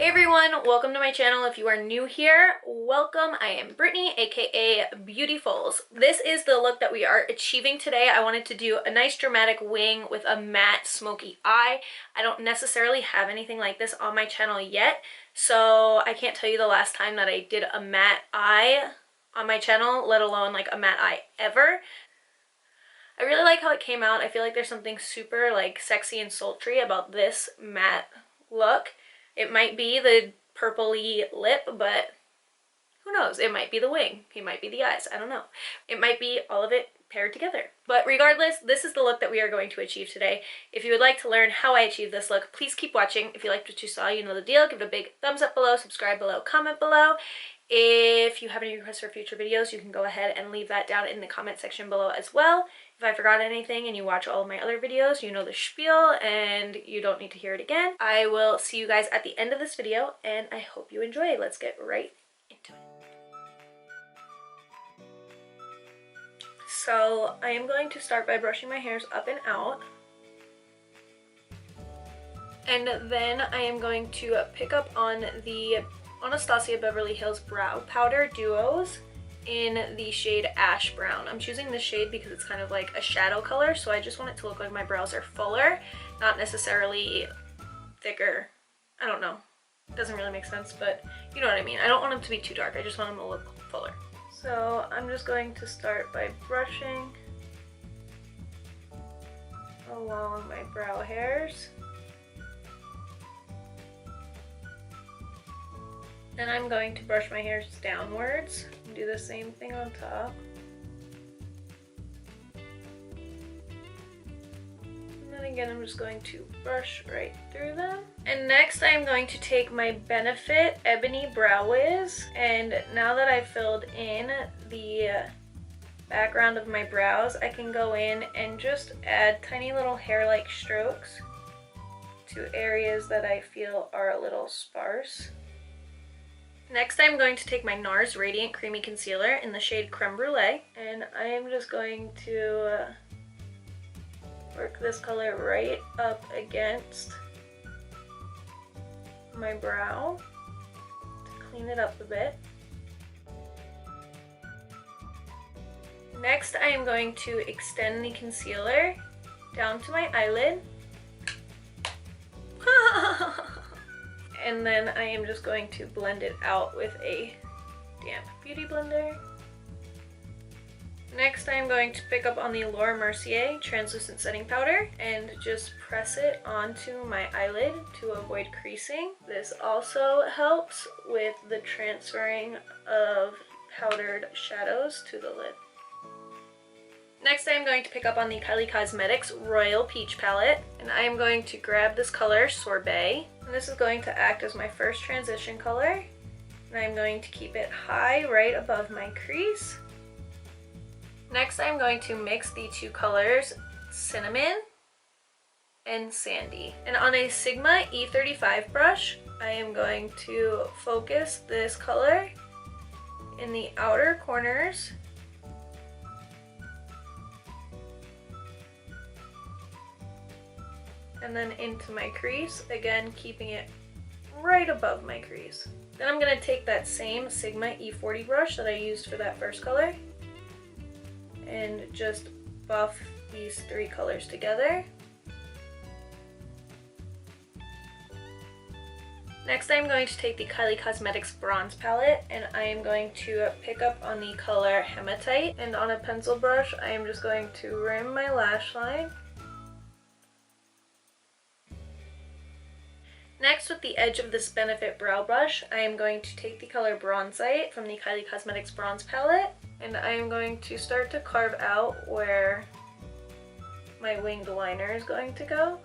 Hey everyone, welcome to my channel. If you are new here, welcome. I am Brittany, aka Beautifoles. This is the look that we are achieving today. I wanted to do a nice dramatic wing with a matte smoky eye. I don't necessarily have anything like this on my channel yet, so I can't tell you the last time that I did a matte eye on my channel, let alone like a matte eye ever. I really like how it came out. I feel like there's something super like sexy and sultry about this matte look. It might be the purpley lip, but who knows? It might be the wing. It might be the eyes. I don't know. It might be all of it paired together. But regardless, this is the look that we are going to achieve today. If you would like to learn how I achieve this look, please keep watching. If you liked what you saw, you know the deal. Give it a big thumbs up below, subscribe below, comment below. If you have any requests for future videos, you can go ahead and leave that down in the comment section below as well. If I forgot anything and you watch all of my other videos, you know the spiel and you don't need to hear it again. I will see you guys at the end of this video and I hope you enjoy. Let's get right into it. So I am going to start by brushing my hairs up and out. And then I am going to pick up on the Anastasia Beverly Hills Brow Powder Duos in the shade Ash Brown. I'm choosing this shade because it's kind of like a shadow color, so I just want it to look like my brows are fuller, not necessarily thicker. I don't know. It doesn't really make sense, but you know what I mean. I don't want them to be too dark. I just want them to look fuller. So I'm just going to start by brushing along my brow hairs. And I'm going to brush my hairs downwards and do the same thing on top. And then again, I'm just going to brush right through them. And next I'm going to take my Benefit Ebony Brow Wiz, and now that I've filled in the background of my brows, I can go in and just add tiny little hair-like strokes to areas that I feel are a little sparse. Next, I'm going to take my NARS Radiant Creamy Concealer in the shade Creme Brulee, and I am just going to work this color right up against my brow to clean it up a bit. Next, I am going to extend the concealer down to my eyelid. And then I am just going to blend it out with a damp beauty blender. Next, I am going to pick up on the Laura Mercier Translucent Setting Powder and just press it onto my eyelid to avoid creasing. This also helps with the transferring of powdered shadows to the lid. Next, I am going to pick up on the Kylie Cosmetics Royal Peach Palette, and I am going to grab this color, Sorbet, and this is going to act as my first transition color, and I'm going to keep it high right above my crease. Next, I'm going to mix the two colors, Cinnamon and Sandy, and on a Sigma E35 brush, I am going to focus this color in the outer corners and then into my crease, again keeping it right above my crease. Then I'm going to take that same Sigma E40 brush that I used for that first color and just buff these three colors together. Next, I'm going to take the Kylie Cosmetics Bronze Palette and I am going to pick up on the color Hematite, and on a pencil brush I am just going to rim my lash line. Next, with the edge of this Benefit Brow Brush, I am going to take the color Bronzite from the Kylie Cosmetics Bronze Palette, and I am going to start to carve out where my winged liner is going to go.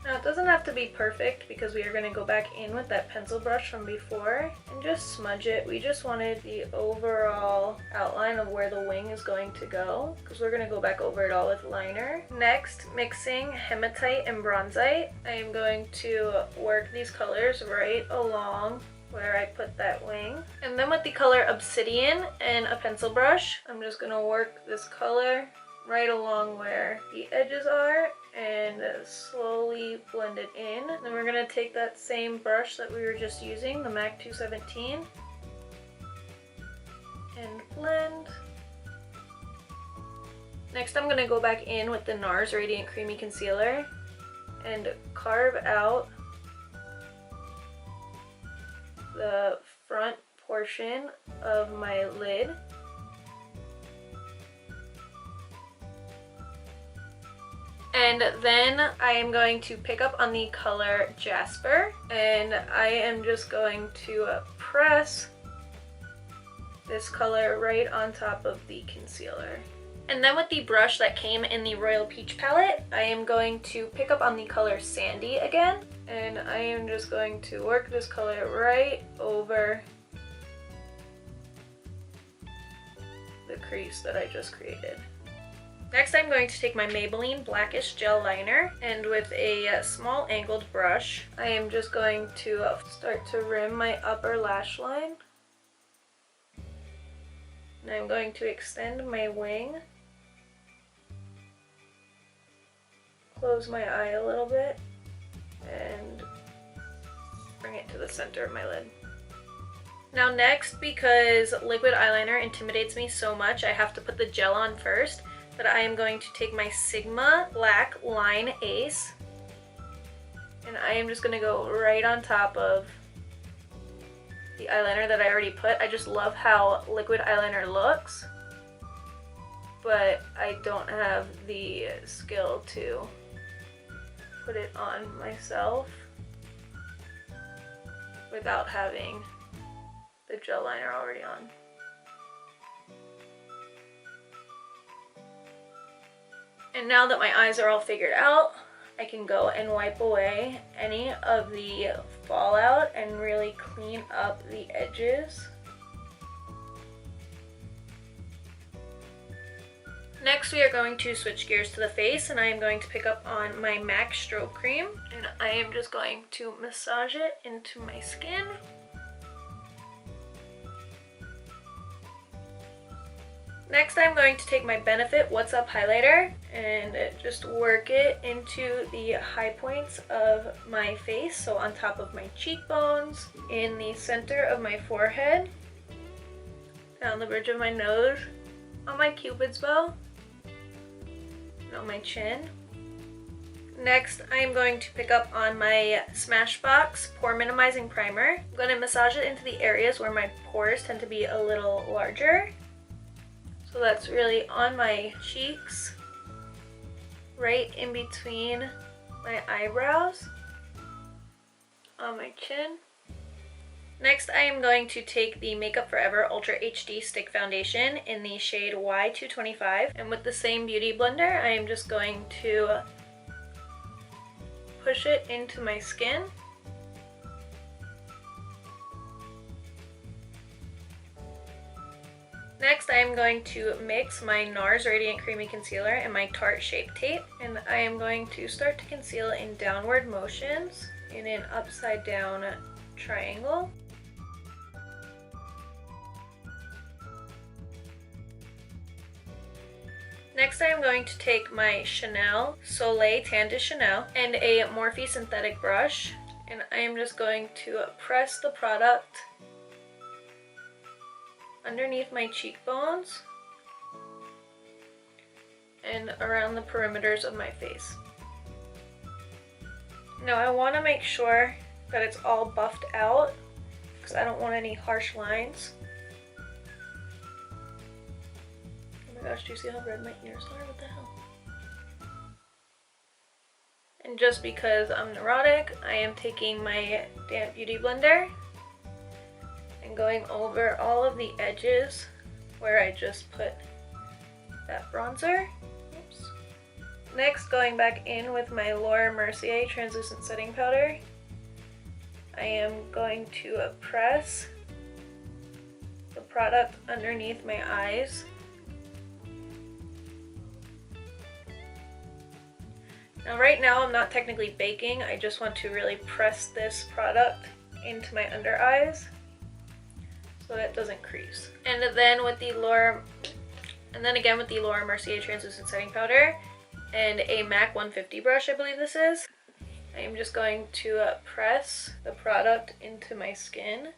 Now it doesn't have to be perfect because we are going to go back in with that pencil brush from before and just smudge it. We just wanted the overall outline of where the wing is going to go because we're going to go back over it all with liner. Next, mixing Hematite and Bronzite, I am going to work these colors right along where I put that wing. And then with the color Obsidian and a pencil brush, I'm just going to work this color right along where the edges are and slowly blend it in. Then we're gonna take that same brush that we were just using, the MAC 217, and blend. Next I'm gonna go back in with the NARS Radiant Creamy Concealer and carve out the front portion of my lid. And then I am going to pick up on the color Jasper, and I am just going to press this color right on top of the concealer. And then with the brush that came in the Royal Peach palette, I am going to pick up on the color Sandy again, and I am just going to work this color right over the crease that I just created. Next I'm going to take my Maybelline Blackish Gel Liner, and with a small angled brush, I am just going to start to rim my upper lash line. And I'm going to extend my wing, close my eye a little bit, and bring it to the center of my lid. Now next, because liquid eyeliner intimidates me so much, I have to put the gel on first. But I am going to take my Sigma Black Line Ace, and I am just going to go right on top of the eyeliner that I already put. I just love how liquid eyeliner looks, but I don't have the skill to put it on myself without having the gel liner already on. And now that my eyes are all figured out, I can go and wipe away any of the fallout and really clean up the edges. Next we are going to switch gears to the face, and I am going to pick up on my MAC Strobe Cream, and I am just going to massage it into my skin. Next I'm going to take my Benefit What's Up highlighter and just work it into the high points of my face, so on top of my cheekbones, in the center of my forehead, down the bridge of my nose, on my cupid's bow, and on my chin. Next I am going to pick up on my Smashbox Pore Minimizing Primer. I'm going to massage it into the areas where my pores tend to be a little larger. So that's really on my cheeks, right in between my eyebrows, on my chin. Next I am going to take the Makeup Forever Ultra HD Stick Foundation in the shade Y225, and with the same beauty blender I am just going to push it into my skin. Next I am going to mix my NARS Radiant Creamy Concealer and my Tarte Shape Tape, and I am going to start to conceal in downward motions in an upside down triangle. Next I am going to take my Chanel Soleil Tan de Chanel and a Morphe synthetic brush, and I am just going to press the product underneath my cheekbones and around the perimeters of my face. Now I want to make sure that it's all buffed out because I don't want any harsh lines. Oh my gosh, do you see how red my ears are? What the hell? And just because I'm neurotic, I am taking my damp beauty blender and going over all of the edges where I just put that bronzer. Oops. Next, going back in with my Laura Mercier translucent setting powder, I am going to press the product underneath my eyes. Now right now I'm not technically baking, I just want to really press this product into my under eyes so that it doesn't crease. And then again with the Laura Mercier translucent setting powder, and a MAC 150 brush, I believe this is. I am just going to press the product into my skin.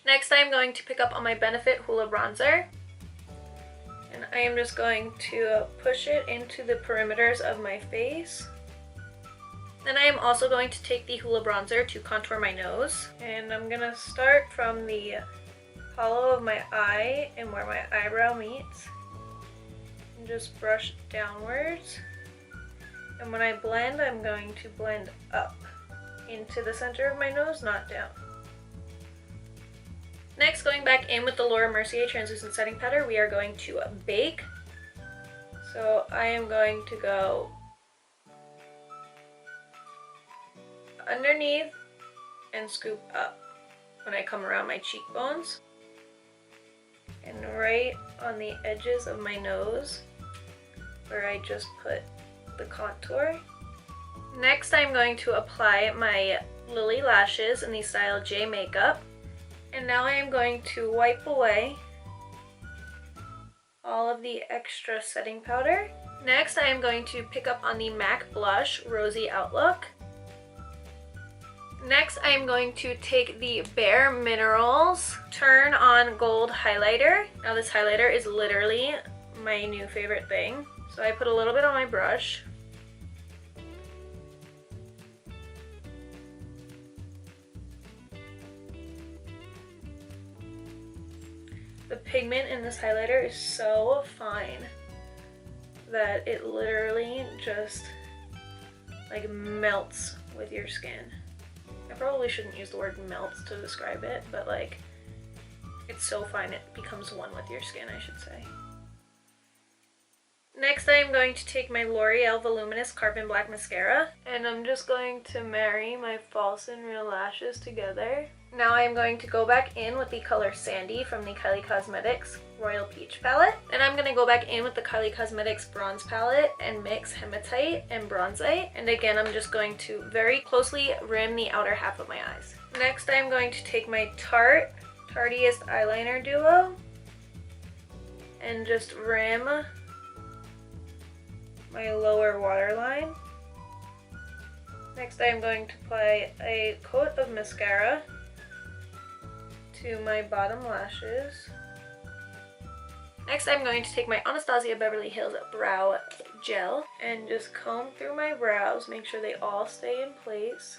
Next, I am going to pick up on my Benefit Hoola Bronzer, and I am just going to push it into the perimeters of my face. Then I am also going to take the Hoola Bronzer to contour my nose, and I'm going to start from the hollow of my eye and where my eyebrow meets, and just brush downwards. And when I blend, I'm going to blend up into the center of my nose, not down. Next, going back in with the Laura Mercier Translucent Setting Powder, we are going to bake. So I am going to go underneath and scoop up when I come around my cheekbones, and right on the edges of my nose where I just put the contour. Next, I'm going to apply my Lily lashes in the style J Makeup, and now I am going to wipe away all of the extra setting powder. Next, I am going to pick up on the MAC blush Rosy Outlook. Next, I am going to take the Bare Minerals Turn On Gold highlighter. Now this highlighter is literally my new favorite thing. So I put a little bit on my brush. The pigment in this highlighter is so fine that it literally just like melts with your skin. I probably shouldn't use the word melts to describe it, but like it's so fine it becomes one with your skin, I should say. Next, I am going to take my L'Oreal Voluminous Carbon Black Mascara, and I'm just going to marry my false and real lashes together. Now I am going to go back in with the color Sandy from the Kylie Cosmetics Royal Peach palette. Then I'm going to go back in with the Kylie Cosmetics Bronze palette and mix Hematite and Bronzite. And again, I'm just going to very closely rim the outer half of my eyes. Next, I'm going to take my Tartiest Eyeliner Duo and just rim my lower waterline. Next, I am going to apply a coat of mascara to my bottom lashes. Next, I'm going to take my Anastasia Beverly Hills Brow Gel and just comb through my brows, make sure they all stay in place.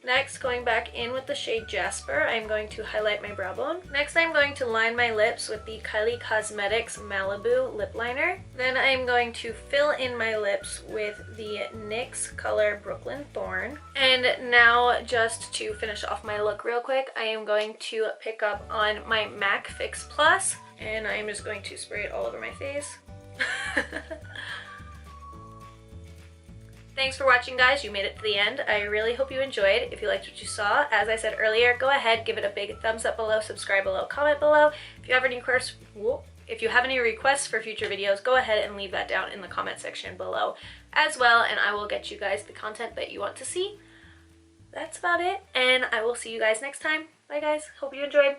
Next, going back in with the shade Jasper, I'm going to highlight my brow bone. Next, I'm going to line my lips with the Kylie Cosmetics Malibu Lip Liner. Then I'm going to fill in my lips with the NYX color Brooklyn Thorn. And now, just to finish off my look real quick, I am going to pick up on my MAC Fix Plus, and I'm just going to spray it all over my face. Thanks for watching, guys. You made it to the end. I really hope you enjoyed. If you liked what you saw, as I said earlier, go ahead, give it a big thumbs up below, subscribe below, comment below. If you have any requests for future videos, go ahead and leave that down in the comment section below as well, and I will get you guys the content that you want to see. That's about it, and I will see you guys next time. Bye, guys. Hope you enjoyed.